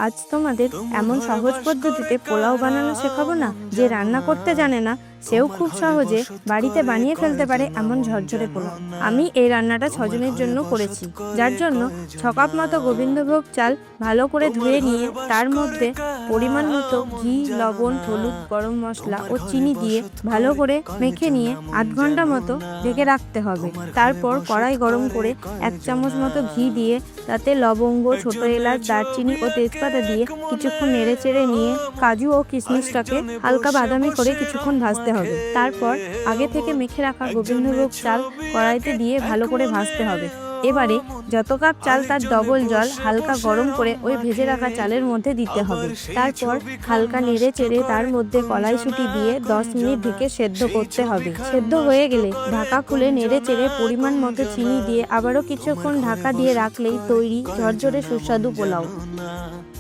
আজ তোমাদের এমন সহজ পদ্ধতিতে পোলাও বানানো শেখাবো না, যে রান্না করতে জানে না সেও খুব সহজে বাড়িতে বানিয়ে ফেলতে পারে এমন ঝরঝরে পোলাও। আমি এই রান্নাটা 6 জনের জন্য করেছি, যার জন্য 6 কাপ মতো গোবিন্দভোগ চাল ভালো করে ধুয়ে নিয়ে তার মধ্যে পরিমাণ মতো ঘি, লবণ, হলুদ, গরম মশলা ও চিনি দিয়ে ভালো করে মেখে নিয়ে 8 ঘন্টা মতো ঢেকে রাখতে হবে। তারপর কড়াই গরম করে 1 চামচ মতো ঘি দিয়ে তাতে লবঙ্গ, ছোট এলাচ, দারচিনি ও তেজপাতা দিয়ে কিছুক্ষণ নেড়ে চেড়ে নিয়ে কাজু ও কিশমিশটাকে হালকা বাদামি করে কিছুক্ষণ ভাজতে হবে। তারপর আগে থেকে মেখে রাখা গোবিন্দভোগ চাল কড়াইতে দিয়ে ভালো করে ভাজতে হবে। এবারে যত কাপ চাল তার ডবল জল হালকা গরম করে ওই ভেজে রাখা চালের মধ্যে দিতে হবে। তারপর হালকা নেড়ে চেড়ে তার মধ্যে কড়াইশুঁটি দিয়ে 10 মিনিট ঢেকে সেদ্ধ করতে হবে। সেদ্ধ হয়ে গেলে ঢাকা খুলে নেড়ে চেড়ে পরিমাণ মতো চিনি দিয়ে আবারও কিছুক্ষণ ঢাকা দিয়ে রাখলেই তৈরি ঝরঝরে সুস্বাদু পোলাও।